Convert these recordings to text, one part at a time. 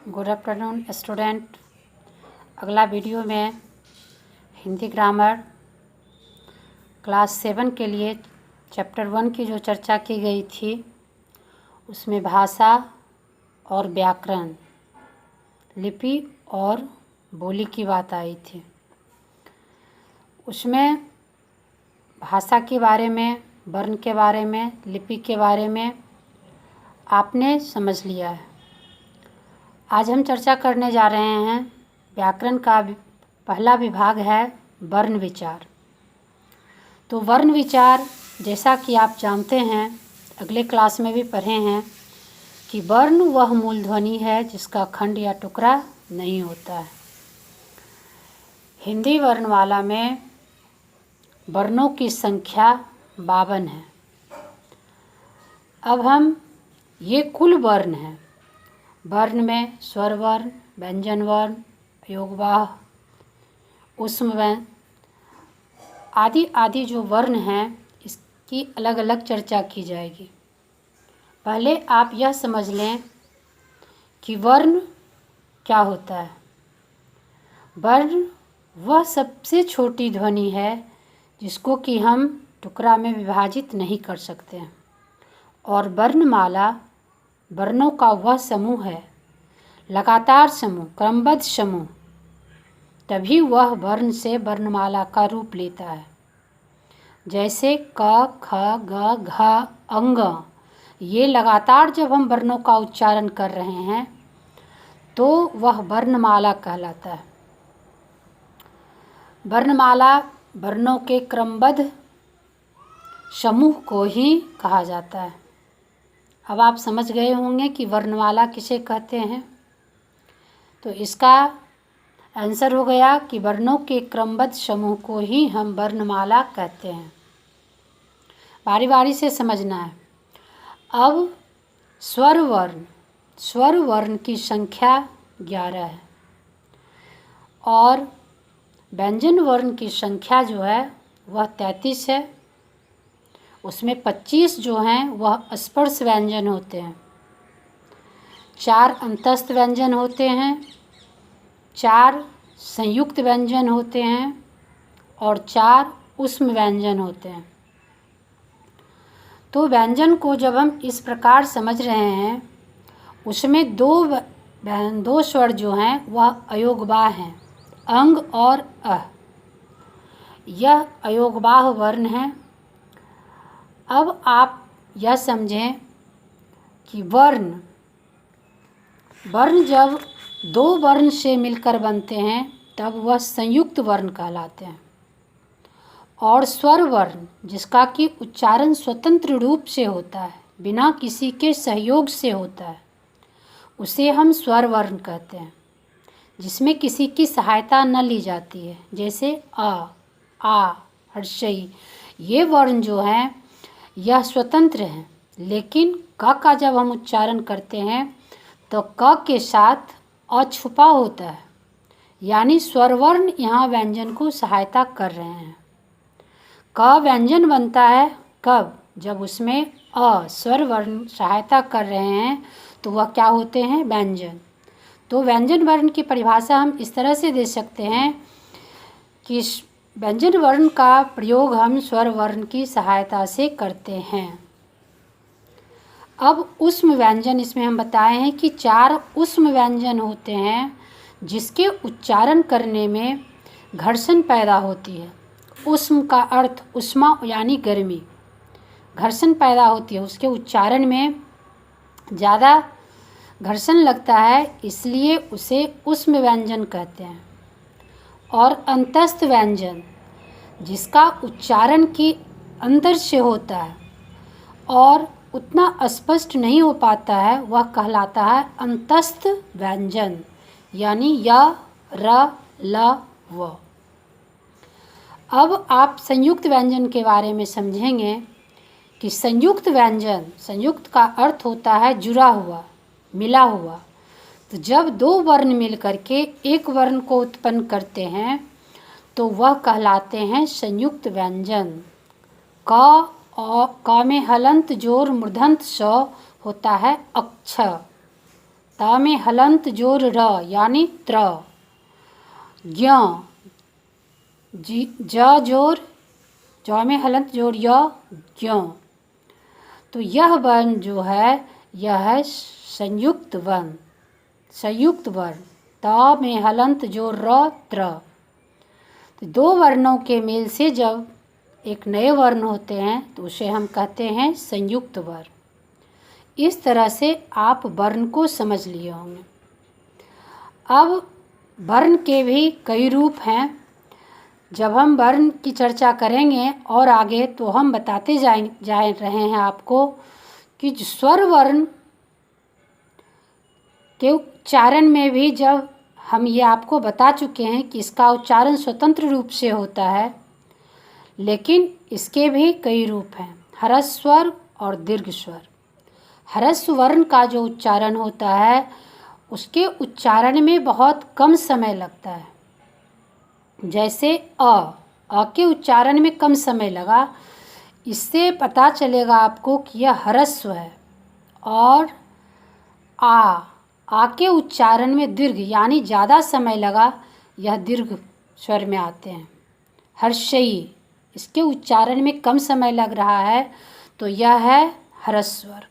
Good afternoon student. अगला video में Hindi grammar class 7 के लिए चैप्टर 1 की जो चर्चा की गई थी उसमें भाषा और व्याकरण, लिपि और बोली की बात आई थी। उसमें भाषा के बारे में, वर्ण के बारे में, लिपि के बारे में आपने समझ लिया है। आज हम चर्चा करने जा रहे हैं व्याकरण का पहला विभाग है वर्ण विचार। तो वर्ण विचार जैसा कि आप जानते हैं, अगले क्लास में भी पढ़े हैं कि वर्ण वह मूल ध्वनि है जिसका खंड या टुकड़ा नहीं होता है। हिंदी वर्णमाला में वर्णों की संख्या 52 है। अब हम ये कुल वर्ण हैं। वर्ण में स्वर वर्ण, व्यंजन वर्ण, योगवाह, ऊष्म वर्ण आदि आदि जो वर्ण हैं इसकी अलग अलग चर्चा की जाएगी। पहले आप यह समझ लें कि वर्ण क्या होता है। वर्ण वह सबसे छोटी ध्वनि है जिसको कि हम टुकड़ा में विभाजित नहीं कर सकते हैं, और वर्णमाला वर्णों का वह समूह है, लगातार समूह, क्रमबद्ध समूह, तभी वह वर्ण से वर्णमाला का रूप लेता है। जैसे क, ख, ग, घ, अंग, ये लगातार जब हम वर्णों का उच्चारण कर रहे हैं तो वह वर्णमाला कहलाता है। वर्णमाला वर्णों के क्रमबद्ध समूह को ही कहा जाता है। अब आप समझ गए होंगे कि वर्णमाला किसे कहते हैं। तो इसका आंसर हो गया कि वर्णों के क्रमबद्ध समूह को ही हम वर्णमाला कहते हैं। बारी बारी से समझना है। अब स्वर वर्ण की संख्या 11 है और व्यंजन वर्ण की संख्या जो है वह 33 है। उसमें 25 जो हैं वह स्पर्श व्यंजन होते हैं, 4 अंतस्थ व्यंजन होते हैं, 4 संयुक्त व्यंजन होते हैं और 4 ऊष्म व्यंजन होते हैं। तो व्यंजन को जब हम इस प्रकार समझ रहे हैं, उसमें दो स्वर जो हैं वह अयोगवाह हैं, अंग और अ। यह अयोगवाह वर्ण है। अब आप यह समझें कि वर्ण जब दो वर्ण से मिलकर बनते हैं तब वह संयुक्त वर्ण कहलाते हैं, और स्वर वर्ण जिसका कि उच्चारण स्वतंत्र रूप से होता है, बिना किसी के सहयोग से होता है, उसे हम स्वर वर्ण कहते हैं, जिसमें किसी की सहायता न ली जाती है। जैसे अ, आ, हर्षई, ये वर्ण जो हैं यह स्वतंत्र हैं, लेकिन क का जब हम उच्चारण करते हैं तो क के साथ अ छुपा होता है, यानी स्वर वर्ण यहाँ व्यंजन को सहायता कर रहे हैं। क व्यंजन बनता है कब? जब उसमें अ स्वर वर्ण सहायता कर रहे हैं तो वह क्या होते हैं? व्यंजन। तो व्यंजन वर्ण की परिभाषा हम इस तरह से दे सकते हैं कि व्यंजन वर्ण का प्रयोग हम स्वर वर्ण की सहायता से करते हैं। अब ऊष्म व्यंजन, इसमें हम बताए हैं कि 4 ऊष्म व्यंजन होते हैं जिसके उच्चारण करने में घर्षण पैदा होती है। ऊष्म का अर्थ ऊष्मा यानी गर्मी, घर्षण पैदा होती है, उसके उच्चारण में ज़्यादा घर्षण लगता है, इसलिए उसे ऊष्म व्यंजन कहते हैं। और अंतस्थ व्यंजन जिसका उच्चारण की अंदर से होता है और उतना स्पष्ट नहीं हो पाता है, वह कहलाता है अंतस्थ व्यंजन, यानी य, र, ल, व। अब आप संयुक्त व्यंजन के बारे में समझेंगे कि संयुक्त व्यंजन, संयुक्त का अर्थ होता है जुड़ा हुआ, मिला हुआ। तो जब दो वर्ण मिल करके एक वर्ण को उत्पन्न करते हैं तो वह कहलाते हैं संयुक्त व्यंजन। क में हलंत जोर मूर्धन्य स होता है अक्ष, त में हलंत जोर र यानी त्र, ज्ञ, ज जोर, ज में हलंत जोर य, ज्ञ। तो यह वर्ण जो है यह है संयुक्त वर्ण, संयुक्त वर्ण। त में हलंत जोर र, त्र। तो दो वर्णों के मेल से जब एक नए वर्ण होते हैं तो उसे हम कहते हैं संयुक्त वर्ण। इस तरह से आप वर्ण को समझ लिए होंगे। अब वर्ण के भी कई रूप हैं। जब हम वर्ण की चर्चा करेंगे और आगे तो हम बताते जा रहे हैं आपको कि स्वर वर्ण के उच्चारण में भी जब हम ये आपको बता चुके हैं कि इसका उच्चारण स्वतंत्र रूप से होता है, लेकिन इसके भी कई रूप हैं, ह्रस्व स्वर और दीर्घ स्वर। ह्रस्व वर्ण का जो उच्चारण होता है उसके उच्चारण में बहुत कम समय लगता है। जैसे अ के उच्चारण में कम समय लगा, इससे पता चलेगा आपको कि यह ह्रस्व है। और आ के उच्चारण में दीर्घ यानी ज़्यादा समय लगा, यह दीर्घ स्वर में आते हैं। हर्षई, इसके उच्चारण में कम समय लग रहा है तो यह है ह्रस्व स्वर।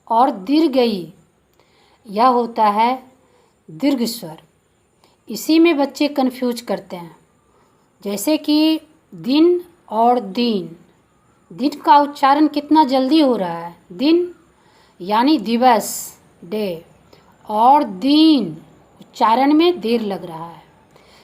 और दीर्घई, यह होता है दीर्घ स्वर। इसी में बच्चे कंफ्यूज करते हैं। जैसे कि दिन और दीन, दिन का उच्चारण कितना जल्दी हो रहा है, दिन यानी दिवस, डे। और दीन उच्चारण में देर लग रहा है,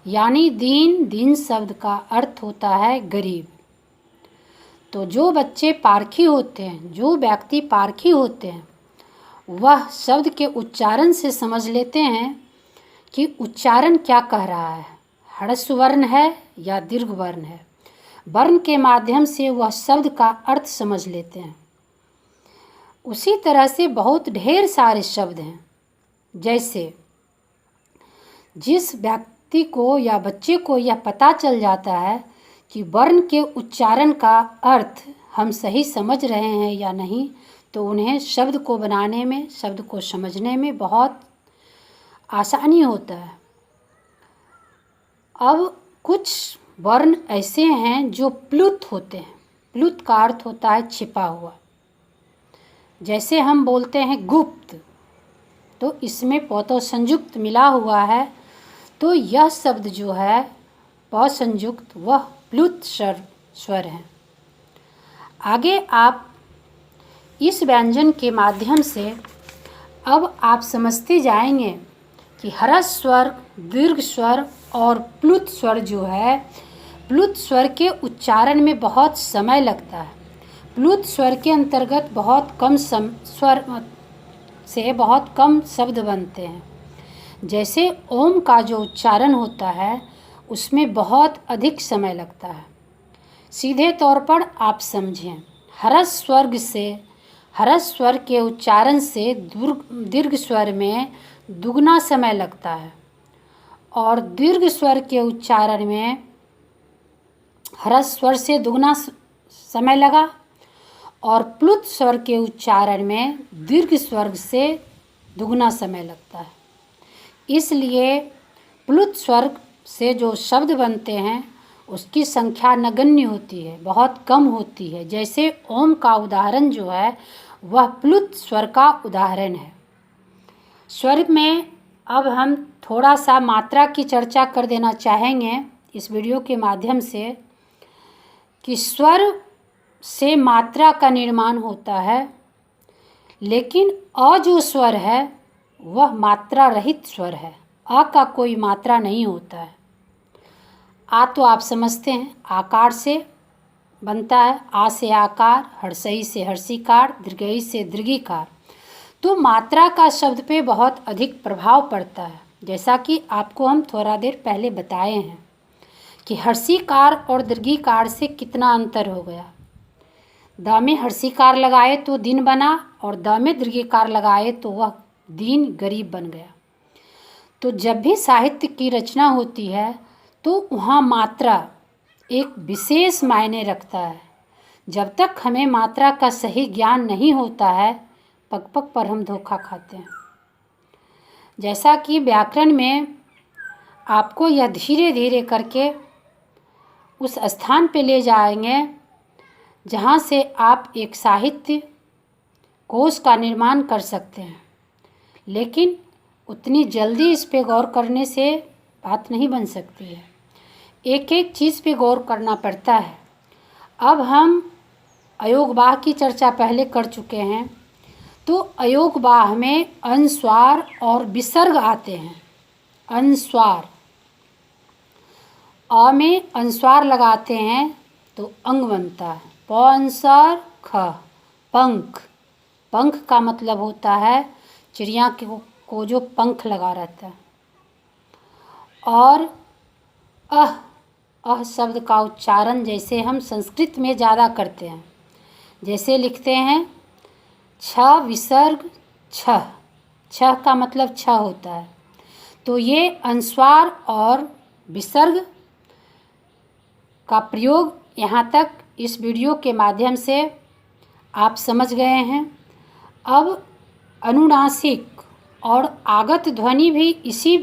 यानी दीन, दीन शब्द का अर्थ होता है गरीब। तो जो बच्चे पारखी होते हैं, जो व्यक्ति पारखी होते हैं, वह शब्द के उच्चारण से समझ लेते हैं कि उच्चारण क्या कह रहा है, ह्रस्व वर्ण है या दीर्घ वर्ण है। वर्ण के माध्यम से वह शब्द का अर्थ समझ लेते हैं। उसी तरह से बहुत ढेर सारे शब्द हैं। जैसे जिस व्यक्ति को या बच्चे को यह पता चल जाता है कि वर्ण के उच्चारण का अर्थ हम सही समझ रहे हैं या नहीं, तो उन्हें शब्द को बनाने में, शब्द को समझने में बहुत आसानी होता है। अब कुछ वर्ण ऐसे हैं जो प्लुत होते हैं। प्लुत का अर्थ होता है छिपा हुआ। जैसे हम बोलते हैं गुप्त, तो इसमें प तो संयुक्त मिला हुआ है, तो यह शब्द जो है प संयुक्त वह प्लुत स्वर है। आगे आप इस व्यंजन के माध्यम से अब आप समझते जाएंगे कि ह्रस्व स्वर, दीर्घ स्वर और प्लुत स्वर जो है, प्लुत स्वर के उच्चारण में बहुत समय लगता है। प्लुत स्वर के अंतर्गत बहुत कम स्वर से बहुत कम शब्द बनते हैं। जैसे ओम का जो उच्चारण होता है उसमें बहुत अधिक समय लगता है। सीधे तौर पर आप समझें, ह्रस्व स्वर के उच्चारण से दीर्घ स्वर में दुगना समय लगता है, और दीर्घ स्वर के उच्चारण में ह्रस्व स्वर से दुगना समय लगा, और प्लुत स्वर के उच्चारण में दीर्घ स्वर से दुगना समय लगता है। इसलिए प्लुत स्वर से जो शब्द बनते हैं उसकी संख्या नगण्य होती है, बहुत कम होती है। जैसे ओम का उदाहरण जो है वह प्लुत स्वर का उदाहरण है। स्वर में अब हम थोड़ा सा मात्रा की चर्चा कर देना चाहेंगे इस वीडियो के माध्यम से, कि स्वर से मात्रा का निर्माण होता है, लेकिन अ जो स्वर है वह मात्रा रहित स्वर है। अ का कोई मात्रा नहीं होता है। आ तो आप समझते हैं, आकार से बनता है, आ से आकार, हर्षई से हर्षिकार, दीर्घई से दीर्घिकार। तो मात्रा का शब्द पे बहुत अधिक प्रभाव पड़ता है। जैसा कि आपको हम थोड़ा देर पहले बताए हैं कि हर्षिकार और दीर्घिकार से कितना अंतर हो गया। द में हर्षिकार लगाए तो दिन बना, और द में दीर्घिकार लगाए तो वह दीन गरीब बन गया। तो जब भी साहित्य की रचना होती है तो वहाँ मात्रा एक विशेष मायने रखता है। जब तक हमें मात्रा का सही ज्ञान नहीं होता है, पग पग पर हम धोखा खाते हैं। जैसा कि व्याकरण में आपको यह धीरे धीरे करके उस स्थान पे ले जाएंगे जहाँ से आप एक साहित्य कोश का निर्माण कर सकते हैं। लेकिन उतनी जल्दी इस पे गौर करने से बात नहीं बन सकती है, एक एक चीज़ पे गौर करना पड़ता है। अब हम अयोगवाह की चर्चा पहले कर चुके हैं, तो अयोगवाह में अनुस्वार और विसर्ग आते हैं। अनुस्वार, अ में अनुस्वार लगाते हैं तो अंग बनता है। प अनुस्वार ख, पंख। पंख का मतलब होता है चिड़िया को जो पंख लगा रहता है। और अह शब्द का उच्चारण जैसे हम संस्कृत में ज़्यादा करते हैं, जैसे लिखते हैं छ विसर्ग छह, छह का मतलब छह होता है। तो ये अनुस्वार और विसर्ग का प्रयोग यहाँ तक इस वीडियो के माध्यम से आप समझ गए हैं। अब अनुनासिक और आगत ध्वनि भी इसी